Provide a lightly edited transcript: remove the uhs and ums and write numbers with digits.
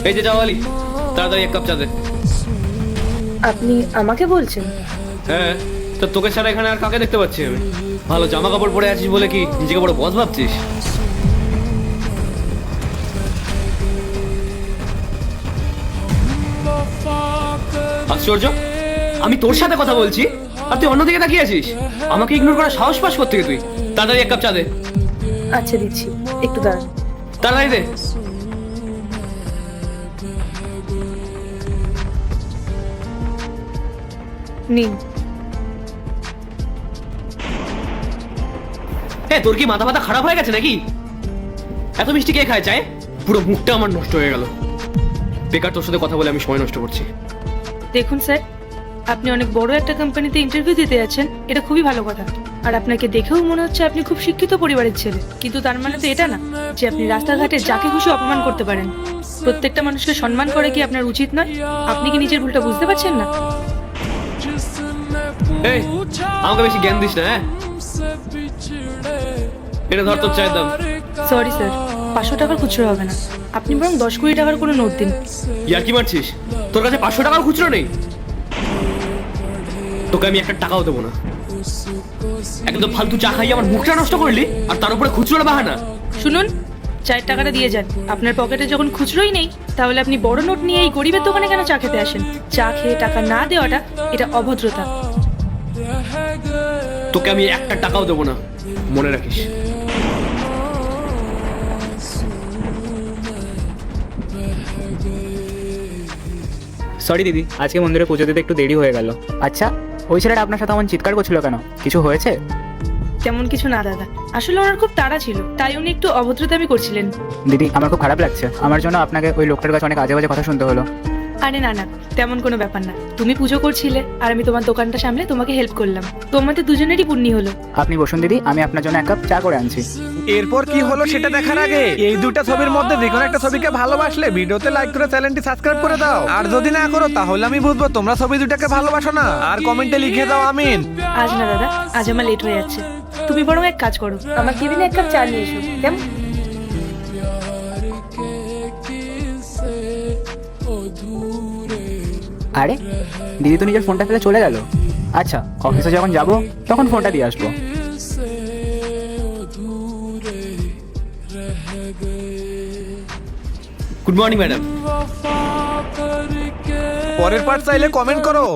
এই যে যাওয়ালি, তাড়াতাড়ি এক কাপ চা দে। আপনি আমাকে বলছেন? হ্যাঁ, তো তোকে ছাড়া এখানে আর কাকে দেখতে পাচ্ছি আমি? ভালো জামা কাপড় পরে আছিস বলে কি নিজেকে বড় বস ভাবছিস? আশ্চর্য, আমি তোর সাথে কথা বলছি আর তুই অন্যদিকে তাকিয়ে আছিস। আমাকে ইগনোর করার সাহস পাস করতে তুই। তাড়াতাড়ি এক কাপ চা দে। আচ্ছা দিচ্ছি, একটু দাঁড়ান। তাড়াতাড়ি দে। নিন। তোর কি মাথা খারাপ হয়ে গেছে নাকি? এত মিষ্টি কে খায় চায়? পুরো মুখটা আমার নষ্ট হয়ে গেল। বেকার তোর সাথে কথা বলে আমি সময় নষ্ট করছি। দেখুন স্যার, আপনি অনেক বড় একটা কোম্পানিতে ইন্টারভিউ দিতে যাচ্ছেন, এটা খুবই ভালো কথা। আর আপনাকে দেখেও মনে হচ্ছে আপনি খুব শিক্ষিত পরিবারের ছেলে, কিন্তু তার মানে তো এটা না যে আপনি রাস্তাঘাটে যাকে খুশি অপমান করতে পারেন। প্রত্যেকটা মানুষকে সম্মান করে কি আপনার উচিত নয়? আপনি কি নিজের ভুলটা বুঝতে পারছেন না? এই, আমাকে বেশি জ্ঞান দিস না। হ্যাঁ, এটা ধর তোর চায়ের দাম। সরি স্যার, 500 টাকার খুচরো হবে না, আপনি বরং 10-20 টাকার কোনো নোট দিন। ইয়ার কি মারছিস? তোর কাছে 500 টাকার খুচরো নেই? তোকে আমি একটা টাকাও দেবো না। একদম ফালতু চা খাইয়ে আমার মুখটা নষ্ট করলি, আর তার উপরে খুচরোটা বাহানা। শুনুন, চায়ের টাকাটা দিয়ে যান। আপনার পকেটে যখন খুচরোই নেই, তাহলে আপনি বড় নোট নিয়ে এই গরিবের দোকানে কেন চা খেতে আসেন? চা খেয়ে টাকা না দেওয়াটা এটা অভদ্রতা। তোকে আমি একটা টাকাও দেবো না, মনে রাখিস। সরি দিদি, আজকে মন্দিরে পুজো দিতে একটু দেরি হয়ে গেল। আচ্ছা, ওই ছেলেটা আপনার সাথে আমার চিৎকার করছিল কেন? কিছু হয়েছে? তেমন কিছু না দাদা, আসলে ওনার খুব তাড়া ছিল, তাই উনি একটু অভদ্রতামি করছিলেন। দিদি, আমার খুব খারাপ লাগছে। আমার জন্য আপনাকে ওই লোকটার কাছে অনেক আজে বাজে কথা শুনতে হলো। আরে না না, তেমন কোনো ব্যাপার না। তুমি পুজো করছিলে আর আমি তোমার দোকানটা সামলে তোমাকে হেল্প করলাম, তোমাদের দুজনেরই পুণ্যি হলো। আপনি বসুন দিদি, আমি আপনার জন্য এক কাপ চা করে আনছি। এরপর কি হলো সেটা দেখার আগে এই দুটো ছবির মধ্যে যে কোনো একটা ছবিকে ভালোবাসলে ভিডিওতে লাইক করে চ্যানেলটি সাবস্ক্রাইব করে দাও। আর যদি না করো তাহলে আমি বুঝবো তোমরা ছবি দুটাকে ভালোবাসো না। আর কমেন্টে লিখে দাও আমিন। আজ না দাদা, আজ আমার লেট হয়ে যাচ্ছে। তুমি বরং এক কাজ করো, আমার কেবিনে এক কাপ চা নিয়ে এসো, কেমন? আরে, দিদি তো নিজের ফোনটা ফেলে চলে গেল। আচ্ছা, অফিসে যখন যাব তখন ফোনটা দিয়ে আসবো। Good morning madam. পরের পার্ট চাইলে কমেন্ট করো।